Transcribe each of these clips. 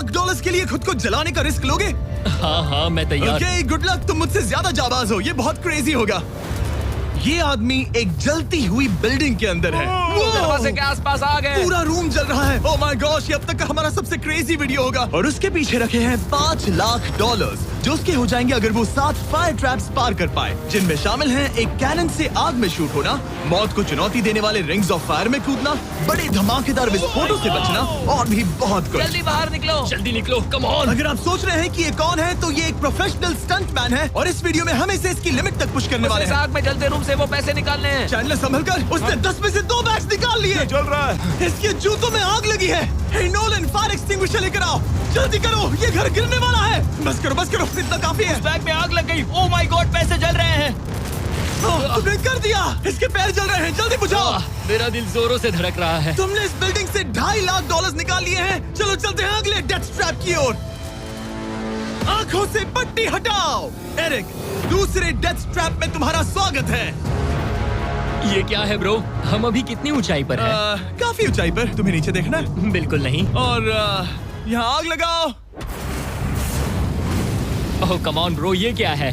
$3 लाख के लिए खुद को जलाने का रिस्क लोगे? हाँ मैं तैयार। Okay, good luck. तुम मुझसे ज्यादा जाबाज हो, ये बहुत क्रेजी होगा। ये आदमी एक जलती हुई बिल्डिंग के अंदर है। दरवाजे के आसपास आ गए। पूरा रूम जल रहा है। ओह माय गॉश, ये अब तक का हमारा सबसे क्रेजी वीडियो होगा। और उसके पीछे रखे हैं $5 लाख जो उसके हो जाएंगे अगर वो 7 फायर ट्रैप्स पार कर पाए, जिनमें शामिल हैं एक कैनन से आग में शूट होना, मौत को चुनौती देने वाले रिंग्स ऑफ फायर में कूदना, बड़े धमाकेदार विस्फोटों से बचना और भी बहुत कुछ। जल्दी बाहर निकलो। जल्दी निकलो, कम ऑन। अगर आप सोच रहे हैं कि ये कौन है, तो ये एक प्रोफेशनल स्टंट मैन है और इस वीडियो में हम इसे इसकी लिमिट तक पुश करने वाले इस हैं। आग में जलते रूम से वो पैसे निकालने हैं। चैनल संभल कर, उसने 10 में से 2 बैग्स निकाल लिए। चल रहा है। इसके जूतों में आग लगी है। हे नोलन, फायर एक्सटिंग्विशर लेकर आओ, जल्दी करो, ये घर गिरने वाला है। बस करो, इतना काफी है। बैग में आग लग गई। ओह माय गॉड, पैसे जल रहे हैं। तुमने कर दिया। इसके पैर जल रहे हैं, जल्दी बुझाओ। मेरा दिल जोरों से धड़क रहा है। तुमने इस बिल्डिंग से $2.5 लाख निकाल लिए हैं। चलो चलते हैं अगले डेथ ट्रैप की ओर। आंखों से पट्टी हटाओ। एरिक, दूसरे डेथ ट्रैप में तुम्हारा स्वागत है। ये क्या है ब्रो? हम अभी कितनी ऊंचाई पर हैं? काफी ऊंचाई पर। तुम्हें नीचे देखना है? बिल्कुल नहीं। और यहाँ आग लगाओ। ओह कम ऑन ब्रो, ये क्या है?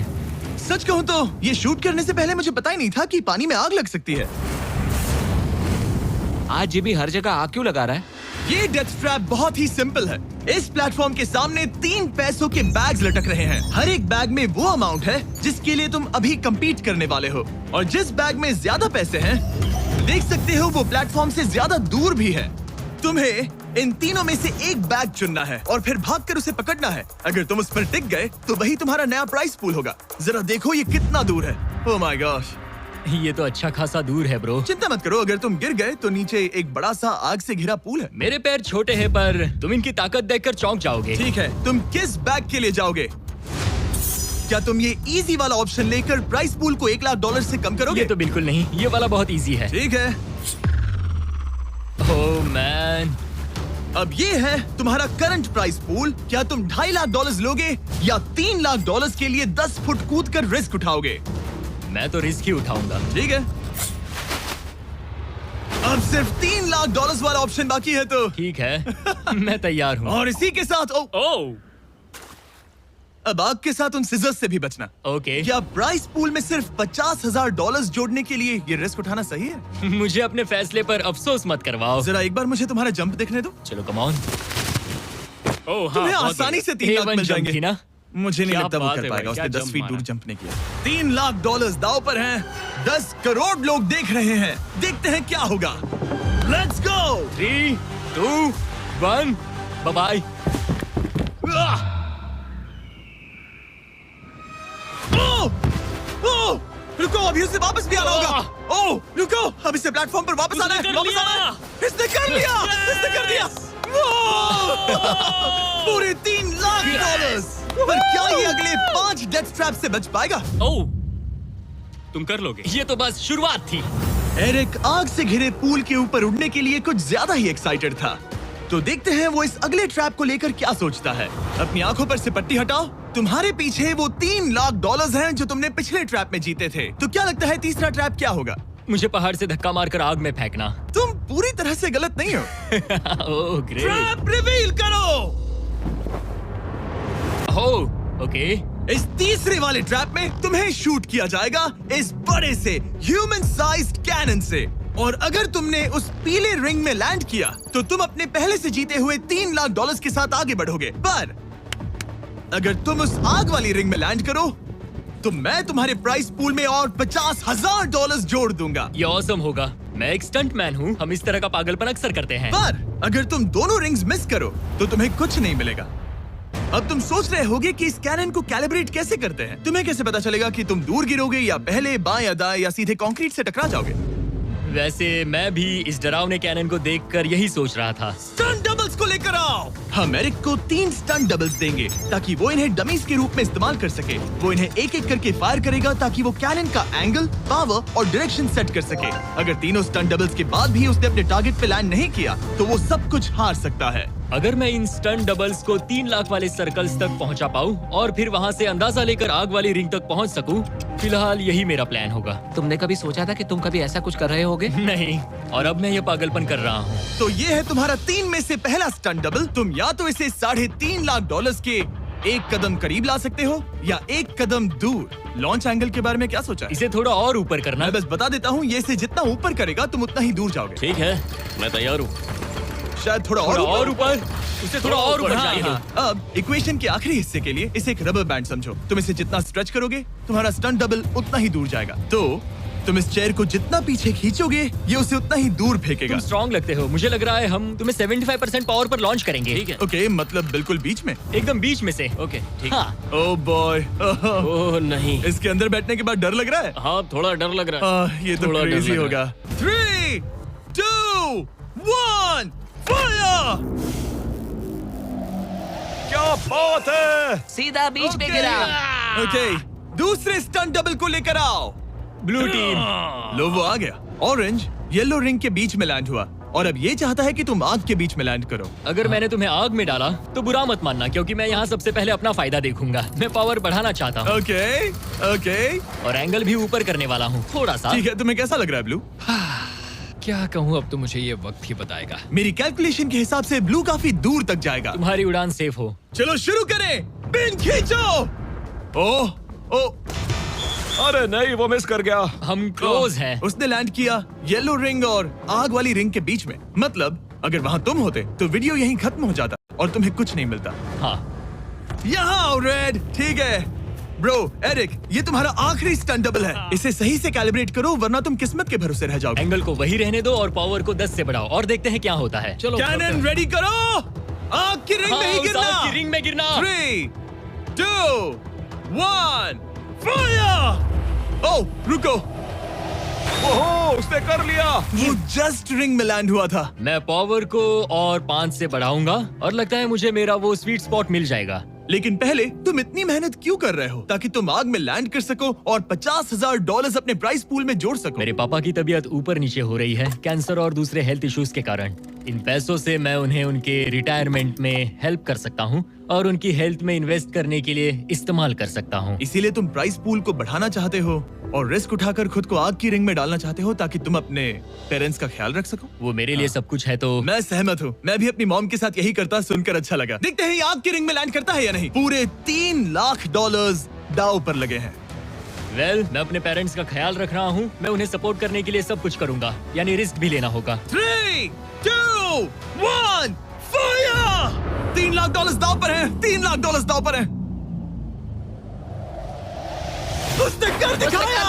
सच कहूँ तो ये शूट करने से पहले मुझे पता ही नहीं था कि पानी में आग लग सकती है। आज ये भी हर जगह आग क्यों लगा रहा है? ये डेथ ट्रैप बहुत ही सिंपल है। इस प्लेटफॉर्म के सामने 3 पैसों के बैग्स लटक रहे हैं। हर एक बैग में वो अमाउंट है जिसके लिए तुम अभी compete करने वाले हो, और जिस बैग में ज्यादा पैसे हैं, देख सकते हो वो प्लेटफॉर्म से ज्यादा दूर भी है। तुम्हें इन तीनों में से एक बैग चुनना है और फिर भागकर उसे पकड़ना है। अगर तुम उस पर टिक गए तो वही तुम्हारा नया प्राइस पूल होगा। जरा देखो ये कितना दूर है। ओह माय गॉश, ये तो अच्छा खासा दूर है ब्रो। चिंता मत करो, अगर तुम गिर गए तो नीचे एक बड़ा सा आग से घिरा पूल है। मेरे पैर छोटे हैं पर तुम इनकी ताकत देखकर चौंक जाओगे। ठीक है, तुम किस बैग के लिए जाओगे? क्या तुम ये इजी वाला ऑप्शन लेकर प्राइस पूल को $1 लाख से कम करोगे? ये तो बिल्कुल नहीं, ये वाला बहुत इजी है। ठीक है, ओह मैन, अब ये है तुम्हारा करंट प्राइस पूल। क्या तुम $2.5 लाख लोगे या $3 लाख के लिए 10 फुट कूद कर रिस्क उठाओगे? मैं तो रिस्क ही उठाऊंगा। ठीक है, अब सिर्फ $3 लाख वाला ऑप्शन बाकी है तो ठीक है मैं तैयार हूँ। और इसी के साथ ओह अब आग के साथ उन सिजर्स से भी बचना। ओके। क्या प्राइस पूल में सिर्फ $50,000 जोड़ने के लिए ये रिस्क उठाना सही है? मुझे अपने फैसले पर अफसोस मत करवाओ। जरा एक बार मुझे तुम्हारा जंप देखने दो। चलो कम ऑन। ओह हाँ, तुम्हें बहुत आसानी से बढ़िया। 3 लाख A1 मिल जंप जाएंगे थी ना? मुझे नहीं क्या लगता वो बात कर है पाएगा। भाई, उसने क्या 10 जंप फीट दूर मारा। जंप नहीं किया। $3 लाख दाव पर हैं। 10 करोड़ लोग देख रहे हैं। देखते हैं क्या होगा। Let's go. 3, 2, 1, bye bye. रुको, अभी उसे वापस भी आना होगा। ओह रुको, अब इसे प्लेटफॉर्म पर वापस आना है। वापस आना है। इसने कर लिया। इसने कर दिया। पूरे $3 लाख। पर क्या ये अगले 5 डेथ ट्रैप से बच पाएगा? ओह तुम कर लोगे। ये तो बस शुरुआत थी। एरिक आग से घिरे पूल के ऊपर उड़ने के लिए कुछ ज्यादा ही एक्साइटेड था। तो देखते हैं वो इस अगले ट्रैप को लेकर क्या सोचता है। अपनी आंखों पर से पट्टी हटाओ। तुम्हारे पीछे वो $3 लाख हैं जो तुमने पिछले ट्रैप में जीते थे। तो क्या लगता है तीसरा ट्रैप क्या होगा? मुझे पहाड़ से धक्का मारकर आग में फेंकना। तुम पूरी तरह से गलत नहीं हो। Oh great. ट्रैप रिवील करो। Oh okay. इस तीसरे वाले ट्रैप में तुम्हें शूट किया जाएगा इस बड़े से ह्यूमन साइज्ड कैनन से, और अगर तुमने उस पीले रिंग में लैंड किया तो तुम अपने पहले से जीते हुए $3 लाख के साथ आगे बढ़ोगे। पर अगर तुम उस आग वाली रिंग में लैंड करो तो मैं तुम्हारे प्राइस पूल में और $50,000 जोड़ दूंगा। ये ऑसम होगा। मैं एक स्टंट मैन हूँ, हम इस तरह का पागलपन अक्सर करते हैं। पर अगर तुम दोनों रिंग्स मिस करो तो तुम्हें कुछ नहीं मिलेगा। अब तुम सोच रहे होगे कि इस कैनन को कैलिब्रेट कैसे करते हैं। तुम्हें कैसे पता चलेगा कि तुम दूर गिरोगे या पहले बाएं या दाएं या सीधे कंक्रीट से टकरा जाओगे? वैसे मैं भी इस डरावने कैनन को देखकर यही सोच रहा था। स्टंट डबल्स को लेकर आओ। हम एरिक को 3 स्टंट डबल्स देंगे ताकि वो इन्हें डमीज के रूप में इस्तेमाल कर सके। वो इन्हें एक एक करके फायर करेगा ताकि वो कैनन का एंगल, पावर और डायरेक्शन सेट कर सके। अगर तीनों स्टंट डबल्स के बाद भी उसने अपने टारगेट पे लैंड नहीं किया तो वो सब कुछ हार सकता है। अगर मैं इन स्टंट डबल्स को 3 लाख वाले सर्कल्स तक पहुंचा पाऊं और फिर वहां से अंदाजा लेकर आग वाली रिंग तक पहुंच सकूं, फिलहाल यही मेरा प्लान होगा। तुमने कभी सोचा था कि तुम कभी ऐसा कुछ कर रहे होगे? नहीं, और अब मैं ये पागलपन कर रहा हूँ। तो ये है तुम्हारा 3 में से पहला स्टंट डबल। तुम या तो इसे $3.5 लाख के एक कदम करीब ला सकते हो या एक कदम दूर। लॉन्च एंगल के बारे में क्या सोचा है? इसे थोड़ा और ऊपर करना। मैं बस बता देता हूँ, ये इसे जितना ऊपर करेगा तुम उतना ही दूर जाओगे। ठीक है, मैं तैयार हूँ। शायद थोड़ा और और ऊपर, उसे थोड़ा और ऊपर हाँ, चाहिए। हाँ। अब इक्वेशन के आखिरी हिस्से के लिए इसे एक रबर बैंड समझो। तुम इसे जितना स्ट्रेच करोगे तुम्हारा स्टंट डबल उतना ही दूर जाएगा। तो तुम इस चेयर को जितना पीछे खींचोगे ये उसे उतना ही दूर फेंकेगा। तुम स्ट्रॉन्ग लगते हो। मुझे लग रहा है हम तुम्हें 75% पावर पर लॉन्च करेंगे। ठीक है, ओके, मतलब बिल्कुल बीच में। एकदम बीच में से। ओके, ठीक। हाँ। ओह बॉय, ओह नहीं, इसके अंदर बैठने के बाद डर लग रहा है। हाँ थोड़ा डर लग रहा है। ये तो थोड़ा डर क्रेजी लग होगा। 3, 2, 1, फायर! क्या बात है! सीधा बीच में गिरा। ओके, दूसरे स्टंट डबल को लेकर आओ। Blue team. लो वो आ गया। ऑरेंज येलो रिंग के बीच में लैंड हुआ और अब ये चाहता है कि तुम आग के बीच में लैंड करो। अगर मैंने तुम्हें आग में डाला तो बुरा मत मानना, क्योंकि मैं यहाँ सबसे पहले अपना फायदा देखूंगा। मैं पावर बढ़ाना चाहता हूँ। ओके, ओके, और एंगल भी ऊपर करने वाला हूँ थोड़ा सा। ठीक है। तुम्हें कैसा लग रहा है ब्लू? क्या कहूँ, अब तो मुझे ये वक्त ही बताएगा। मेरी कैलकुलेशन के हिसाब से ब्लू काफी दूर तक जाएगा। तुम्हारी उड़ान सेफ हो। चलो शुरू करें। पिन खींचो। ओह, ओह, अरे नहीं, वो मिस कर गया। हम क्लोज हैं। उसने लैंड किया येलो रिंग और आग वाली रिंग के बीच में। मतलब अगर वहाँ तुम होते तो वीडियो यहीं खत्म हो जाता और तुम्हें कुछ नहीं मिलता। हाँ, यहाँ आओ रेड। ठीक है ब्रो। एरिक, ये तुम्हारा आखिरी स्टंट डबल है। इसे सही से कैलिब्रेट करो वरना तुम किस्मत के भरोसे रह जाओगे। एंगल को वही रहने दो और पावर को 10 से बढ़ाओ और देखते हैं क्या होता है। चलो, कैनन रेडी करो। आग की रिंग में ही गिरना। आग की रिंग में गिरना। 3, 2, 1, फायर! ओह, रुको। ओहो, उसने कर लिया। वो जस्ट रिंग में लैंड हुआ था। मैं पावर को और 5 से बढ़ाऊंगा और लगता है मुझे मेरा वो स्वीट स्पॉट मिल जाएगा। लेकिन पहले तुम इतनी मेहनत क्यों कर रहे हो? ताकि तुम आग में लैंड कर सको और $50,000 अपने प्राइस पूल में जोड़ सको। मेरे पापा की तबीयत ऊपर नीचे हो रही है, कैंसर और दूसरे हेल्थ इश्यूज के कारण। इन पैसों से मैं उन्हें उनके रिटायरमेंट में हेल्प कर सकता हूँ और उनकी हेल्थ में इन्वेस्ट करने के लिए इस्तेमाल कर सकता हूँ। इसीलिए तुम प्राइस पूल को बढ़ाना चाहते हो और रिस्क उठाकर खुद को आग की रिंग में डालना चाहते हो ताकि तुम अपने पेरेंट्स का ख्याल रख सको। वो मेरे लिए सब कुछ है तो मैं सहमत हूँ। मैं भी अपनी मॉम के साथ यही करता, सुनकर अच्छा लगा। देखते हैं ये आग की रिंग में लैंड करता है या नहीं। पूरे $3 लाख दांव पर लगे हैं। मैं अपने पेरेंट्स का ख्याल रख रहा हूँ। मैं उन्हें सपोर्ट करने के लिए सब कुछ करूंगा, यानी रिस्क भी लेना होगा। 3, 2, 1, फायर! $3 लाख दांव पर है। $3 लाख दांव पर है। उसने कर दिखाया।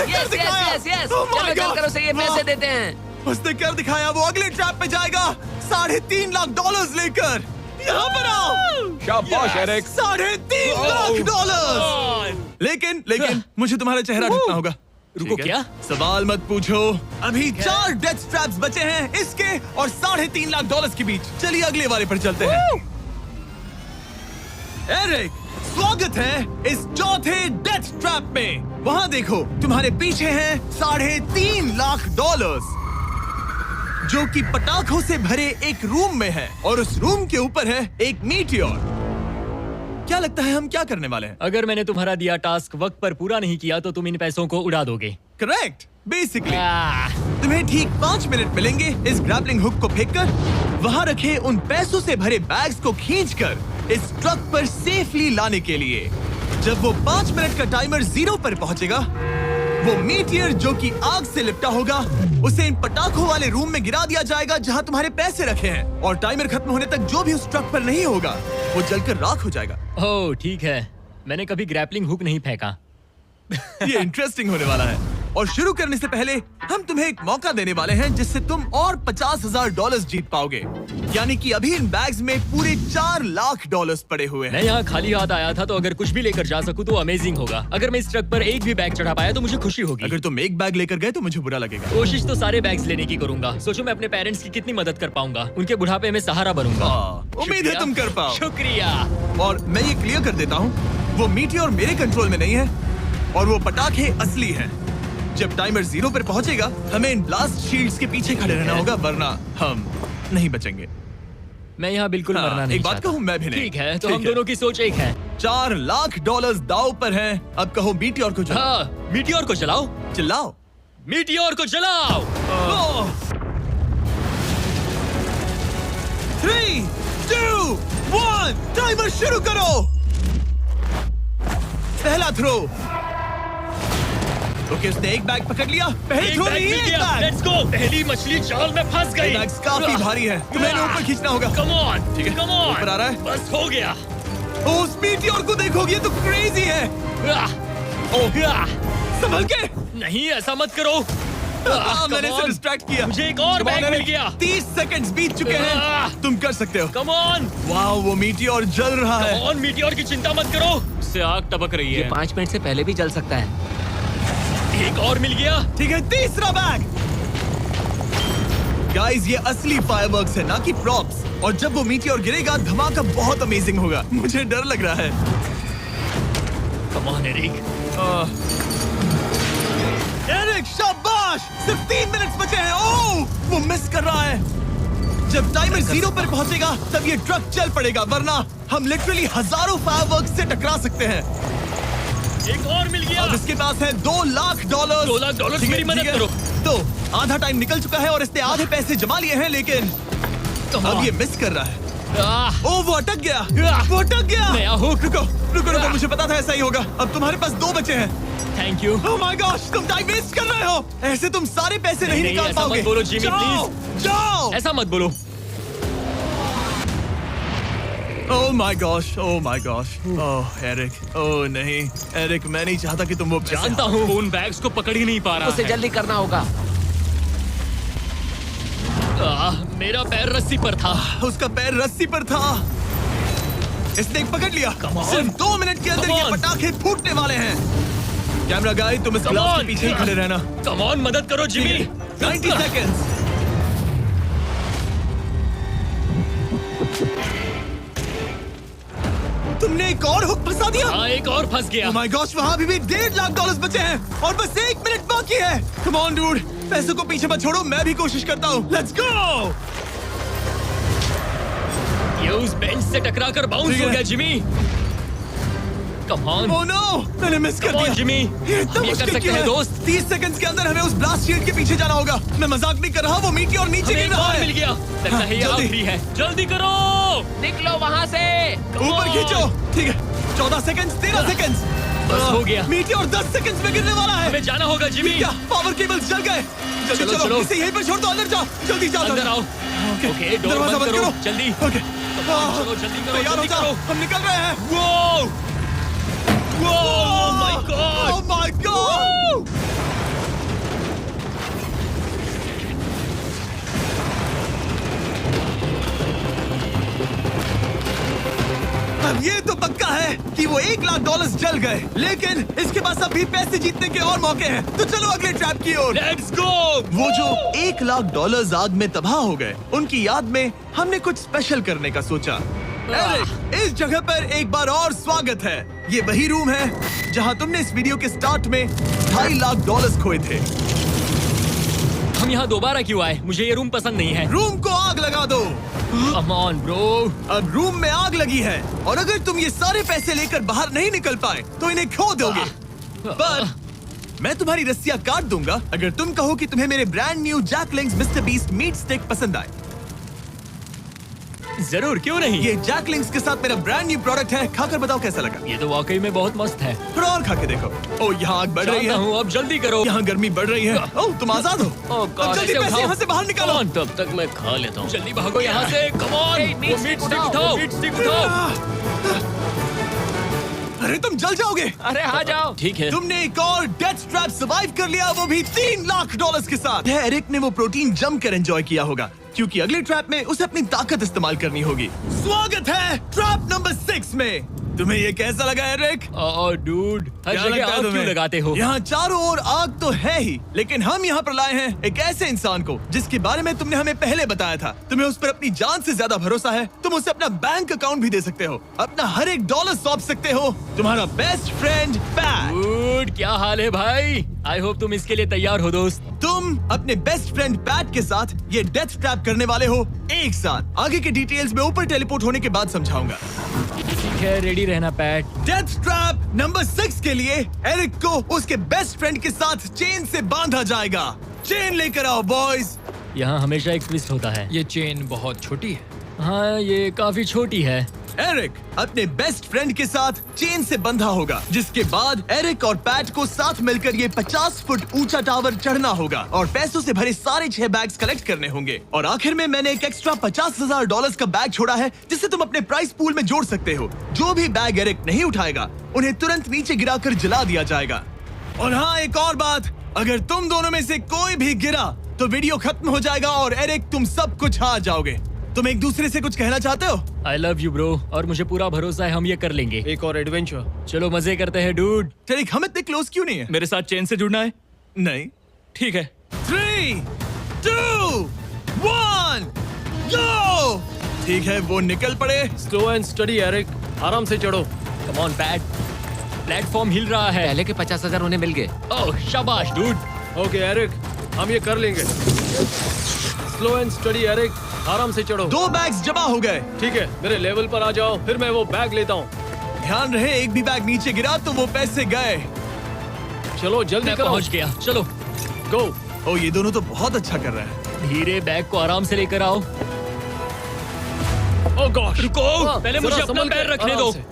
Yes yes yes. Oh my चलो God! चल कर उसे ये पैसे देते हैं। उसने कर दिखाया। वो अगले ट्रैप पे जाएगा $3.5 लाख लेकर। यहाँ पर आओ। शाबाश एरिक। $3.5 लाख। लेकिन मुझे तुम्हारा चेहरा ढकना होगा। रुको, ठीक है? क्या? सवाल मत पूछो। अभी 4 डेथ स्ट्रैप्स बचे हैं, इसके और $3.5 लाख के बीच। चलिए अगले वाले पर चलते हैं। एरिक, स्वागत है इस चौथे डेथ ट्रैप में। वहाँ देखो, तुम्हारे पीछे हैं $3.5 लाख, जो कि पटाखों से भरे एक रूम में है और उस रूम के ऊपर है एक मीटियोर। क्या लगता है हम क्या करने वाले हैं? अगर मैंने तुम्हारा दिया टास्क वक्त पर पूरा नहीं किया तो तुम इन पैसों को उड़ा दोगे। करेक्ट। बेसिकली तुम्हें ठीक 5 मिनट मिलेंगे इस ग्रैपलिंग हुक को फेंककर वहां रखे उन पैसों से भरे बैग्स को खींचकर इस ट्रक पर सेफली लाने के लिए। जब वो 5 मिनट का टाइमर 0 पर पहुंचेगा, वो मीटियर जो कि आग से लिपटा होगा उसे इन पटाखों वाले रूम में गिरा दिया जाएगा जहां तुम्हारे पैसे रखे हैं। और टाइमर खत्म होने तक जो भी उस ट्रक पर नहीं होगा वो जलकर राख हो जाएगा। ओह ठीक है, मैंने कभी ग्रैपलिंग हुक नहीं फेंका। ये इंटरेस्टिंग होने वाला है। और शुरू करने से पहले हम तुम्हें एक मौका देने वाले हैं जिससे तुम और $50,000 जीत पाओगे। यानी कि अभी इन बैग्स में पूरे $4 लाख पड़े हुए हैं। मैं यहाँ खाली हाथ आया था, तो अगर कुछ भी लेकर जा सकूं तो अमेजिंग होगा। अगर मैं इस ट्रक पर एक भी बैग चढ़ा पाया तो मुझे खुशी होगी। अगर तुम एक बैग लेकर गए तो मुझे बुरा लगेगा। कोशिश तो सारे बैग्स लेने की करूंगा। सोचो मैं अपने पेरेंट्स की कितनी मदद कर पाऊंगा। उनके बुढ़ापे में सहारा बनूंगा। उम्मीद है तुम कर पाओ। शुक्रिया। और मैं ये क्लियर कर देता हूँ, वो मीटियोर मेरे कंट्रोल में नहीं है और वो पटाखे असली हैं। जब टाइमर 0 पर पहुंचेगा हमें इन ब्लास्ट शील्ड्स के पीछे खड़े रहना होगा, वरना हम नहीं बचेंगे। मैं यहाँ बिल्कुल हाँ, मरना नहीं एक बात चाहता। कहूँ, मैं भी नहीं। ठीक है, तो ठीक हम है। दोनों की सोच एक है। $4 लाख दाव पर हैं। अब कहो मीटियोर को जलाओ। हाँ, मीटियोर को जलाओ। चिल्लाओ। मीटियोर को जलाओ। 3, 2, 1 टाइमर शुरू करो। पहला थ्रो। ओके, उसने एक बैग पकड़ लिया। पहले एक थ्रो बैग में ही मिल एक गया। बैग। Let's go. पहली मछली जाल में फंस गई। ये बैग्स काफी भारी है, तुम्हें इन्हें ऊपर खींचना होगा। कम ऑन, ठीक है, कम ऑन। ऊपर आ रहा है। बस हो गया। ओ, उस मीटियोर को देखोगे, ये तो क्रेजी है। संभल के। नहीं, ऐसा मत करो। मैंने इसे डिस्ट्रैक्ट किया। मुझे एक और Come on, bag mill Eric। गया। 30 सेकंड्स बीत चुके हैं। तुम कर सकते हो। कम ऑन, वाह, वो मीटियोर जल रहा है। Come on. मीटियोर की चिंता मत करो। उससे आग टपक रही ये है। 5 मिनट से पहले भी जल सकता है। एक और मिल गया। ठीक है, तीसरा बैग। गाइस, ये असली फायरवर्क्स है, ना कि प्रॉप्स। और जब वो मीटियोर गिरेगा, धमाका बहुत अमेजिंग होगा। मुझे डर लग रहा है। Come on Eric. एरिक, शाबाश! सिर्फ 3 मिनट बचे हैं। ओह, वो मिस कर रहा है। जब टाइमर 0 पर पहुंचेगा, तब ये ट्रक चल पड़ेगा, वरना हम लिटरली हजारों फायरवर्क्स से टकरा सकते हैं। एक और मिल गया। अब इसके पास है $2 लाख। $2 लाख ठीक है, मेरी मदद ठीक है। करो। तो आधा टाइम निकल चुका है और इसने आधे पैसे जमा लिए हैं, लेकिन अब ये मिस कर रहा है। ओह, वो अटक गया। वो अटक गया। नया हुक। रुको रुको रुको, मुझे पता था ऐसा ही होगा। अब तुम्हारे पास 2 बचे हैं। Thank you. Oh my gosh, तुम टाइम वेस्ट कर रहे हो। ऐसे तुम सारे पैसे नहीं नहीं, निकाल ऐसा पाओगे। मत बोलो, जिमी, जाओ, जाओ। ऐसा मत बोलो। Oh my gosh, oh my gosh. Oh Eric, oh नहीं एरिक, मैं नहीं चाहता कि तुम वो पैसे जानता हूँ, उन बैग्स को पकड़ ही नहीं पा रहा उसे है। जल्दी करना होगा। मेरा पैर रस्सी पर था। उसका पैर रस्सी पर था। इसने एक पकड़ लिया। Come on. सिर्फ 2 मिनट के अंदर Come ये on. पटाखे फूटने वाले हैं। कैमरा गाय, तुम इस Come ग्लास on. के पीछे ही खड़े रहना। कम ऑन, मदद करो जिमी। 90 सेकेंड्स। तुमने एक और हुक फंसा दिया। हाँ, एक और फंस गया। Oh my gosh, वहाँ अभी भी $1.5 लाख बचे हैं और बस 1 मिनट बाकी है। Come on, dude, पैसों को पीछे मत छोड़ो, मैं भी कोशिश करता हूँ। Let's go! ये उस बेंच से टकरा कर बाउंस ठीक हो है। गया Jimmy. Come on. Oh no, मैंने मिस कर Come on, दिया। Jimmy. ये इतना हम ये कर मुश्किल सकते क्यों हैं, है? दोस्त। 30 सेकंड्स के अंदर हमें उस ब्लास्ट शील्ड के पीछे जाना होगा। मैं मजाक नहीं कर रहा, वो मीटियोर नीचे हमें गिर एक रहा और है। मिल गया। लगता है ये जल्दी। आखिरी है। जल्दी करो। निकलो वहाँ से। Come ऊपर on. खींचो। ठीक है, 14 सेकंड्स, 13 सेकंड्स। बस हो गया। मीटियोर 10 सेकंड्स में गिरने वाला है। हमें जाना होगा जिमी। क्या पावर केबल्स जल गए? जल्दी चलो, चलो, चलो। इसे यहीं पर छोड़ दो, अंदर जाओ। जल्दी जाओ, अंदर जाओ। आओ। ओके, ओके, डोर दरवाजा बंद करो। जल्दी। ओके, चलो, जल्दी करो, तैयार हो जल्दी जाओ, करो। हम निकल रहे हैं। वो Oh my God! Oh my God! अब ये तो पक्का है कि वो $1 लाख जल गए, लेकिन इसके पास अभी पैसे जीतने के और मौके हैं। तो चलो अगले ट्रैप की ओर। Let's go! वो जो $1 लाख आग में तबाह हो गए, उनकी याद में हमने कुछ स्पेशल करने का सोचा। एरिक, इस जगह पर एक बार और स्वागत है। ये वही रूम है जहां तुमने इस वीडियो के स्टार्ट में $2.5 लाख खोए थे। हम यहाँ दोबारा क्यों आए? मुझे ये रूम पसंद नहीं है। रूम को आग लगा दो। Come on, bro. अब रूम में आग लगी है और अगर तुम ये सारे पैसे लेकर बाहर नहीं निकल पाए तो इन्हें खो दोगे। पर मैं तुम्हारी रस्सियां काट दूंगा अगर तुम कहो कि तुम्हें मेरे brand new Jack Link's mister Beast meat stick पसंद आए। जरूर, क्यों नहीं? ये जैकलिंग्स के साथ मेरा ब्रांड न्यू प्रोडक्ट है, खाकर बताओ कैसा लगा। ये तो वाकई में बहुत मस्त है। थोड़ा और खा के देखो। ओ, यहाँ आग बढ़ रही जानता है। हूँ, अब जल्दी करो। यहाँ गर्मी बढ़ रही है। ओ, तुम आजाद हो। Oh God, अब जल्दी ऐसे पैसे उठाओ। यहाँ से बाहर निकालो। Come on, तब तक मैं खा लेता हूँ। जल्दी भागो यहाँ से। Come on. Hey, meat वो मीट stick स्टिक उठाओ। उठाओ। मीट स्टिक उठाओ। अरे तुम जल जाओगे। अरे आ जाओ। ठीक है। तुमने एक और डेथ ट्रैप सर्वाइव कर लिया, वो भी $3 लाख के साथ। एरिक ने वो प्रोटीन जम कर एंजॉय किया होगा, क्योंकि अगले ट्रैप में उसे अपनी ताकत इस्तेमाल करनी होगी। स्वागत है ट्रैप नंबर 6। बॉक्स में। तुम्हें ये कैसा लगा एरिक? डूड, हर क्या जगह लगता है आग क्यों तुम्हें? लगाते हो? यहाँ चारों ओर आग तो है ही, लेकिन हम यहाँ पर लाए हैं एक ऐसे इंसान को जिसके बारे में तुमने हमें पहले बताया था। तुम्हें उस पर अपनी जान से ज्यादा भरोसा है। तुम उसे अपना बैंक अकाउंट भी दे सकते हो, अपना हर एक डॉलर सौंप सकते हो। तुम्हारा बेस्ट फ्रेंड पैट। डूड, क्या हाल है भाई? आई होप तुम इसके लिए तैयार हो दोस्त। तुम अपने बेस्ट फ्रेंड पैट के साथ ये डेथ ट्रैप करने वाले हो एक साथ। आगे के डिटेल्स में ऊपर टेलीपोर्ट होने के बाद समझाऊंगा। ठीक है, रेडी रहना पैट। डेथ ट्रैप नंबर 6 के लिए एरिक को उसके बेस्ट फ्रेंड के साथ चेन से बांधा जाएगा। चेन लेकर आओ बॉयज। यहाँ हमेशा एक ट्विस्ट होता है। ये चेन बहुत छोटी है। हाँ, ये काफी छोटी है। एरिक अपने बेस्ट फ्रेंड के साथ चेन से बंधा होगा, जिसके बाद एरिक और पैट को साथ मिलकर ये 50 फुट ऊंचा टावर चढ़ना होगा और पैसों से भरे सारे 6 बैग्स कलेक्ट करने होंगे। और आखिर में मैंने एक एक्स्ट्रा $50,000 का बैग छोड़ा है जिसे तुम अपने प्राइस पूल में जोड़ सकते हो। जो भी बैग एरिक नहीं उठाएगा उन्हें तुरंत नीचे गिराकर जला दिया जाएगा। और हाँ, एक और बात, अगर तुम दोनों में से कोई भी गिरा तो वीडियो खत्म हो जाएगा और एरिक तुम सब कुछ हार जाओगे। तुम एक दूसरे से कुछ कहना चाहते हो? आई लव यू ब्रो, और मुझे पूरा भरोसा है हम ये कर लेंगे। एक और एडवेंचर। चलो मजे करते हैं डूड। टेरिक, हम इतने क्लोज क्यों नहीं है? मेरे साथ चेन से जुड़ना है? नहीं। ठीक है। 3, 2, 1, go! ठीक है, वो निकल पड़े। स्लो एंड स्टडी एरिक, आराम से चढ़ो। कम ऑन पैट, प्लेटफॉर्म हिल रहा है। पहले के 50,000 उन्हें मिल गए। ओह शाबाश डूड। ओके एरिक, हम ये कर लेंगे। स्लो एंड स्टडी एरिक, आराम से चढ़ो। 2 बैग्स जमा हो गए। ठीक है, मेरे लेवल पर आ जाओ, फिर मैं वो बैग लेता हूँ। ध्यान रहे, एक भी बैग नीचे गिरा तो वो पैसे गए। चलो जल्दी मैं करो। पहुंच गया, चलो। गो। ओ, ये दोनों तो बहुत अच्छा कर रहे हैं। धीरे बैग को आराम से लेकर आओ। ओह गॉश, रुको, पहले मुझे जरा अपना संभल के, पैर रखने आराम दो। से।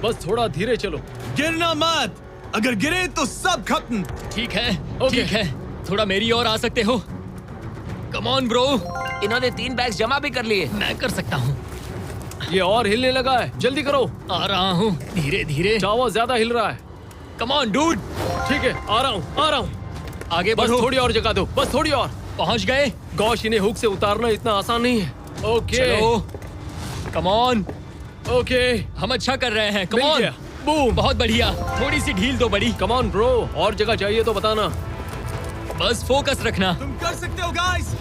बस थोड़ा धीरे चलो। गिरना मत, अगर गिरे तो सब खत्म। ठीक है, ओके। ठीक है, थोड़ा मेरी ओर आ सकते हो? कम ऑन ब्रो, इन्होंने 3 बैग्स जमा भी कर लिए। मैं कर सकता हूँ। ये और हिलने लगा है, जल्दी करो। आ रहा हूँ, धीरे धीरे। टावर ज्यादा हिल रहा है। कम ऑन डूड, ठीक है, आ रहा हूँ, आ रहा हूँ। आगे बस बढ़ो। थोड़ी और जगह दो, बस थोड़ी और। पहुंच गए। गॉश, इन्हें हुक से उतारना इतना आसान नहीं है। ओके चलो, कम ऑन, ओके, हम अच्छा कर रहे हैं। कम मिल ऑन, गया। बूम। बहुत बढ़िया। थोड़ी सी ढील दो बड़ी। कम ऑन ब्रो, और जगह चाहिए तो बताना। बस फोकस रखना। तुम कर सकते हो गाइस।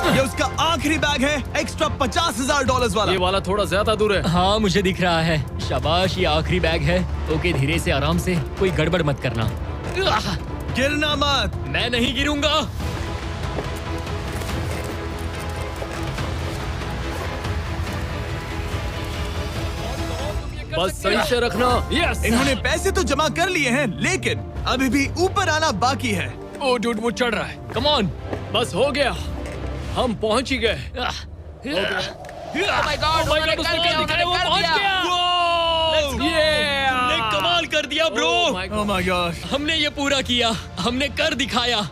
ये उसका आखिरी बैग है, एक्स्ट्रा $50,000 वाला। ये वाला थोड़ा ज्यादा दूर है। हाँ, मुझे दिख रहा है। शाबाश, ये आखिरी बैग है। ओके, धीरे से, आराम से, कोई गड़बड़ मत करना। आह, गिरना मत। मैं नहीं गिरूंगा। बस सही से रखना। यस। इन्होंने पैसे तो जमा कर लिए हैं, लेकिन अभी भी ऊपर आना बाकी है। ओ डूड, वो चढ़ रहा है। Come on. बस हो गया, हम पहुंच ही गए। Oh my God, उन्होंने कर उसने दिया, क्या दिखाया, वो उन्होंने कर पहुंच दिया। गया। Yeah! हमने कमाल कर दिया bro. Oh my Oh my gosh। हमने ये पूरा किया, हमने कर दिखाया।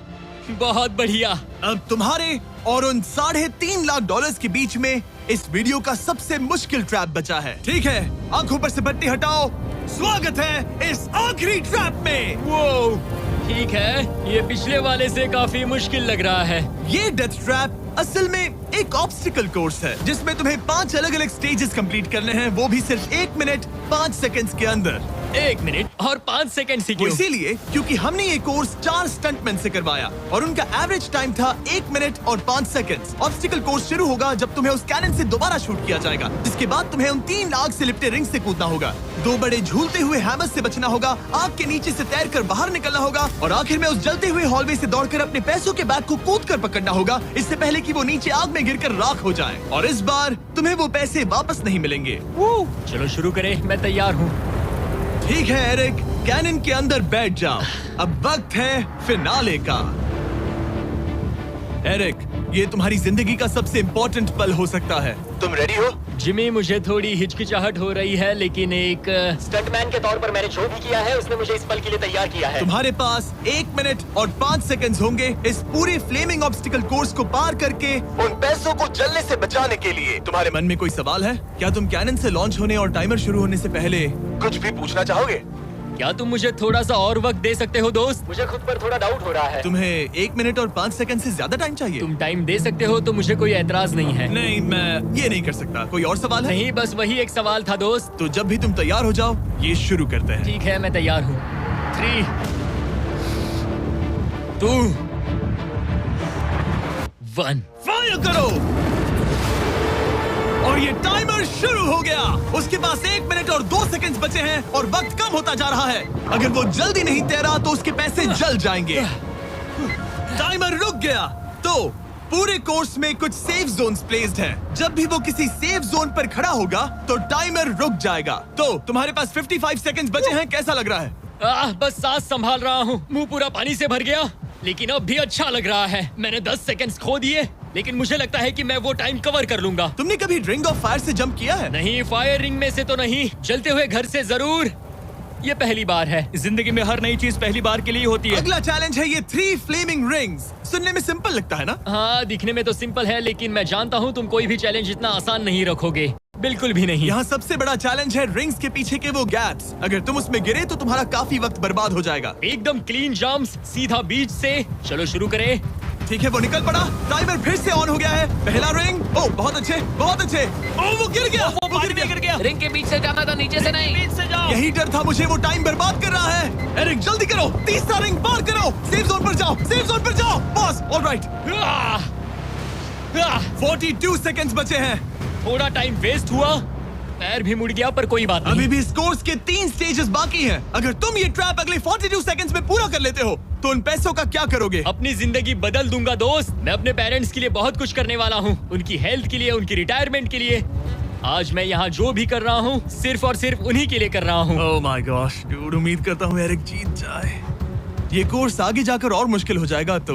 बहुत बढ़िया। अब तुम्हारे और उन $3.5 लाख के बीच में इस वीडियो का सबसे मुश्किल ट्रैप बचा है। ठीक है, आंखों पर से पट्टी हटाओ। स्वागत है इस आखिरी ट्रैप में। वो ठीक है, ये पिछले वाले से काफी मुश्किल लग रहा है। ये डेथ ट्रैप असल में एक ऑब्स्टिकल कोर्स है जिसमें तुम्हें 5 अलग अलग स्टेजेस कंप्लीट करने हैं, वो भी सिर्फ 1 मिनट 5 सेकंड्स के अंदर। 1 मिनट और 5 सेकंड से वो क्यों? इसीलिए क्योंकि हमने ये कोर्स 4 स्टंटमैन से करवाया और उनका एवरेज टाइम था 1 मिनट और 5 सेकंड्स। ऑब्स्टिकल कोर्स शुरू होगा जब तुम्हें उस कैनन से दोबारा शूट किया जाएगा, जिसके बाद तुम्हें उन 3 आग से लिपटे रिंग से कूदना होगा, 2 बड़े झूलते हुए हैमर से बचना होगा, आग के नीचे से तैरकर बाहर निकलना होगा और आखिर में उस जलते हुए हॉलवे से दौड़कर अपने पैसों के बैग को कूदकर पकड़ना होगा, इससे पहले कि वो नीचे आग में गिरकर राख हो जाए। और इस बार तुम्हें वो पैसे वापस नहीं मिलेंगे। चलो शुरू करें, मैं तैयार हूँ। ठीक है एरिक, कैनन के अंदर बैठ जाओ। अब वक्त है फिनाले का। एरिक, ये तुम्हारी जिंदगी का सबसे इम्पोर्टेंट पल हो सकता है। तुम रेडी हो? जिमी, मुझे थोड़ी हिचकिचाहट हो रही है, लेकिन एक स्टंटमैन के तौर पर मैंने जो भी किया है उसने मुझे इस पल के लिए तैयार किया है। तुम्हारे पास 1 मिनट और 5 सेकंड्स होंगे इस पूरी फ्लेमिंग ऑब्स्टिकल कोर्स को पार करके उन पैसों को जलने से बचाने के लिए। तुम्हारे मन में कोई सवाल है? क्या तुम कैनन से लॉन्च होने और टाइमर शुरू होने से पहले कुछ भी पूछना चाहोगे? क्या तुम मुझे थोड़ा सा और वक्त दे सकते हो दोस्त? मुझे खुद पर थोड़ा डाउट हो रहा है। तुम्हें 1 मिनट और 5 सेकंड से ज्यादा टाइम चाहिए? तुम टाइम दे सकते हो तो मुझे कोई एतराज नहीं है। नहीं, मैं ये नहीं कर सकता। कोई और सवाल है? नहीं, बस वही एक सवाल था दोस्त। तो जब भी तुम तैयार हो जाओ, ये शुरू करते हैं। ठीक है, मैं तैयार हूँ। 3, 2, 1। फायर करो। और ये टाइमर शुरू हो गया। उसके पास 1 मिनट और 2 सेकंड्स बचे हैं और वक्त कम होता जा रहा है। अगर वो जल्दी नहीं तैरा तो उसके पैसे जल जाएंगे। टाइमर रुक गया। तो पूरे कोर्स में कुछ सेफ जोन्स प्लेस्ड हैं। जब भी वो किसी सेफ जोन पर खड़ा होगा तो टाइमर रुक जाएगा। तो तुम्हारे पास 55 सेकंड्स बचे हैं। कैसा लग रहा है? बस सांस संभाल रहा हूँ। मुंह पूरा पानी से भर गया, लेकिन अब भी अच्छा लग रहा है। मैंने 10 सेकंड्स खो दिए, लेकिन मुझे लगता है कि मैं वो टाइम कवर कर लूंगा। तुमने कभी रिंग ऑफ फायर से जंप किया है? नहीं, फायर रिंग में से तो नहीं, जलते हुए घर से जरूर। ये पहली बार है। जिंदगी में हर नई चीज पहली बार के लिए होती है। अगला चैलेंज है ये 3 फ्लेमिंग रिंग्स। सुनने में सिंपल लगता है ना? हाँ, दिखने में तो सिंपल है, लेकिन मैं जानता हूँ तुम कोई भी चैलेंज इतना आसान नहीं रखोगे। बिल्कुल भी नहीं। यहाँ सबसे बड़ा चैलेंज है रिंग्स के पीछे के वो गैप्स। अगर तुम उसमें गिरे तो तुम्हारा काफी वक्त बर्बाद हो जाएगा। एकदम क्लीन जंप्स, सीधा बीच से। चलो शुरू करें। ठीक है, वो निकल पड़ा। टाइमर फिर से ऑन हो गया है। पहला रिंग। ओ, बहुत अच्छे, बहुत अच्छे। ओ, वो गिर गया। वो पानी में गिर गया। रिंग के बीच से जाना था, नीचे से नहीं। बीच से जाओ। यही डर था मुझे, वो टाइम बर्बाद कर रहा है। एरिक जल्दी करो, तीसरा रिंग पार करो। सेफ जोन पर जाओ, सेफ जोन पर जाओ। Boss, alright. 42 सेकंड्स बचे हैं। थोड़ा टाइम वेस्ट हुआ, पैर भी मुड़ गया, पर कोई बात नहीं। अभी भी इस कोर्स के 3 स्टेजेस बाकी हैं। अगर तुम ये ट्रैप अगले 42 सेकंड्स में पूरा कर लेते हो तो उन पैसों का क्या करोगे? अपनी जिंदगी बदल दूंगा दोस्त। मैं अपने पेरेंट्स के लिए बहुत कुछ करने वाला हूँ, उनकी हेल्थ के लिए, उनकी रिटायरमेंट के लिए। आज मैं यहाँ जो भी कर रहा हूँ सिर्फ और सिर्फ उन्हीं के लिए कर रहा हूँ। ओह माय गॉश डूड, उम्मीद करता हूँ एरिक जीत जाए। ये कोर्स आगे जाकर और मुश्किल हो जाएगा, तो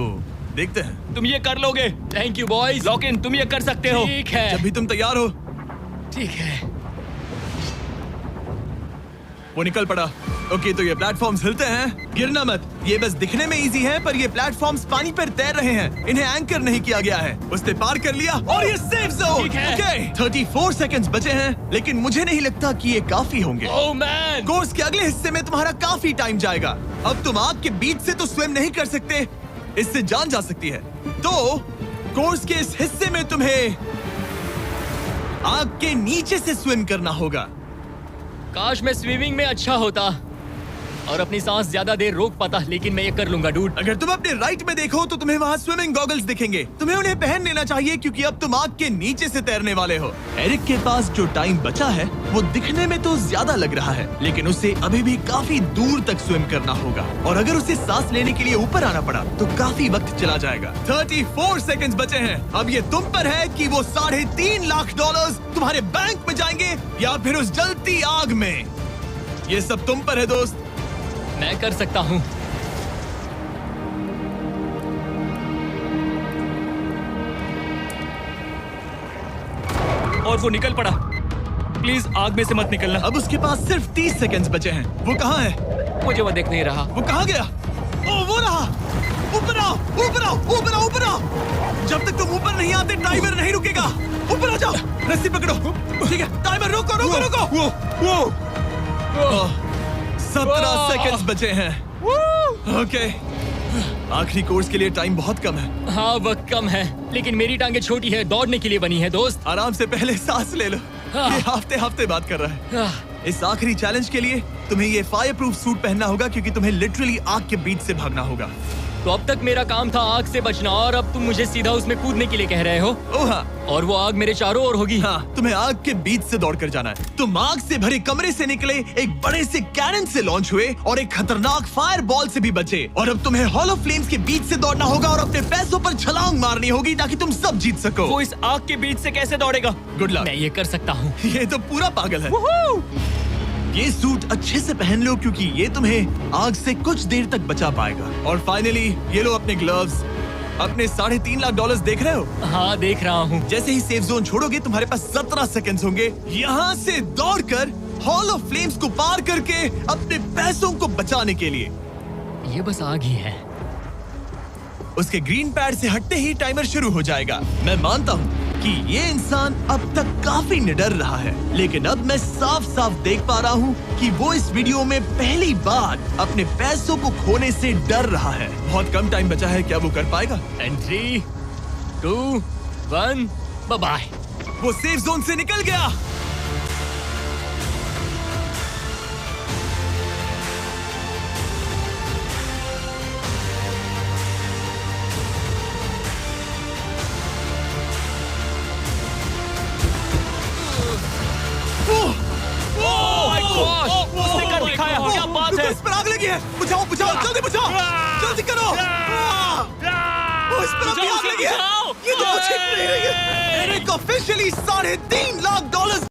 देखते हैं। तुम ये कर लोगे। Thank you boys. Lock in, तुम ये कर सकते हो। ठीक है, जब भी तुम तैयार हो। ठीक है। वो निकल पड़ा। ओके, तो ये प्लेटफॉर्म्स हिलते हैं। गिरना मत। ये बस दिखने में इजी है, पर ये प्लेटफॉर्म्स पानी पर तैर रहे हैं। इन्हें एंकर नहीं किया गया है। उसने पार कर लिया और ये सेफ जोन। ठीक है। ओके, 34 सेकंड्स बचे हैं, लेकिन मुझे नहीं लगता कि ये काफी होंगे। ओह मैन, कोर्स के अगले हिस्से में तुम्हारा काफी टाइम जाएगा। अब तुम आग के बीच से तो स्विम नहीं कर सकते, इससे जान जा सकती है। तो कोर्स के इस हिस्से में तुम्हें आग के नीचे से स्विम करना होगा। काश मैं स्विमिंग में अच्छा होता और अपनी सांस ज्यादा देर रोक पाता, लेकिन मैं ये कर लूंगा डूड। अगर तुम अपने राइट में देखो तो तुम्हें वहाँ स्विमिंग गॉगल्स दिखेंगे। तुम्हें उन्हें पहन लेना चाहिए क्योंकि अब तुम आग के नीचे से तैरने वाले हो। एरिक के पास जो टाइम बचा है वो दिखने में तो ज्यादा लग रहा है, लेकिन उसे अभी भी काफी दूर तक स्विम करना होगा। और अगर उसे सांस लेने के लिए ऊपर आना पड़ा तो काफी वक्त चला जाएगा। 34 सेकंड्स बचे हैं। अब ये तुम पर है कि वो $3.5 लाख तुम्हारे बैंक में जाएंगे या फिर उस जलती आग में। ये सब तुम पर है दोस्त। मैं कर सकता हूँ। और वो निकल पड़ा। प्लीज आग में से मत निकलना। अब उसके पास सिर्फ 30 सेकंड्स बचे हैं। वो कहाँ है? मुझे वो दिख नहीं रहा। वो कहाँ गया? ओ, वो रहा। ऊपर आओ, ऊपर आओ, ऊपर आओ, ऊपर आओ। जब तक तुम ऊपर नहीं आते टाइमर नहीं रुकेगा। ऊपर आ जाओ, रस्सी पकड़ो। ठीक है, टाइमर रोको, रोको, रोको। वो 17 सेकंड्स बचे हैं। ओके, आखिरी कोर्स के लिए टाइम बहुत कम है। हाँ, वक्त कम है, लेकिन मेरी टांगे छोटी है, दौड़ने के लिए बनी है दोस्त। आराम से पहले सांस ले लो। ये हफ्ते हफ्ते बात कर रहा है। इस आखिरी चैलेंज के लिए तुम्हें ये फायर प्रूफ सूट पहनना होगा क्योंकि तुम्हें लिटरली आग के बीच से भागना होगा। तो अब तक मेरा काम था आग से बचना, और अब तुम मुझे सीधा उसमें कूदने के लिए कह रहे हो। ओह हाँ, और वो आग मेरे चारों ओर होगी। हाँ, तुम्हें आग के बीच से दौड़कर जाना है। तुम आग से भरे कमरे से निकले, एक बड़े से कैनन से लॉन्च हुए और एक खतरनाक फायर बॉल से भी बचे। और अब तुम्हें हॉल ऑफ फ्लेम्स के बीच से दौड़ना होगा और अपने पैसों पर छलांग मारनी होगी ताकि तुम सब जीत सको। वो इस आग के बीच से कैसे दौड़ेगा? Good luck. मैं ये कर सकता हूँ। ये तो पूरा पागल है। ये सूट अच्छे से पहन लो क्योंकि ये तुम्हें आग से कुछ देर तक बचा पाएगा। और फाइनली ये लो अपने ग्लव्स। अपने $3.5 लाख देख रहे हो? हाँ, देख रहा हूँ। जैसे ही सेफ जोन छोड़ोगे तुम्हारे पास 17 सेकंड्स होंगे यहाँ से दौड़कर हॉल ऑफ फ्लेम्स को पार करके अपने पैसों को बचाने के लिए। ये बस आग ही है। उसके ग्रीन पैड से हटते ही टाइमर शुरू हो जाएगा। मैं मानता हूँ कि ये इंसान अब तक काफी निडर रहा है, लेकिन अब मैं साफ साफ देख पा रहा हूँ कि वो इस वीडियो में पहली बार अपने पैसों को खोने से डर रहा है। बहुत कम टाइम बचा है, क्या वो कर पाएगा? And 3, 2, 1, bye. वो सेफ जोन से निकल गया। उसने कर दिखाया, क्या बात है? इस पर आग लगी है। बुझाओ बुझाओ, जल्दी बुझाओ, जल्दी करो। इस पर अभी आग लगी है। ये तो कुछ हिट नहीं रही है। Eric officially 3.5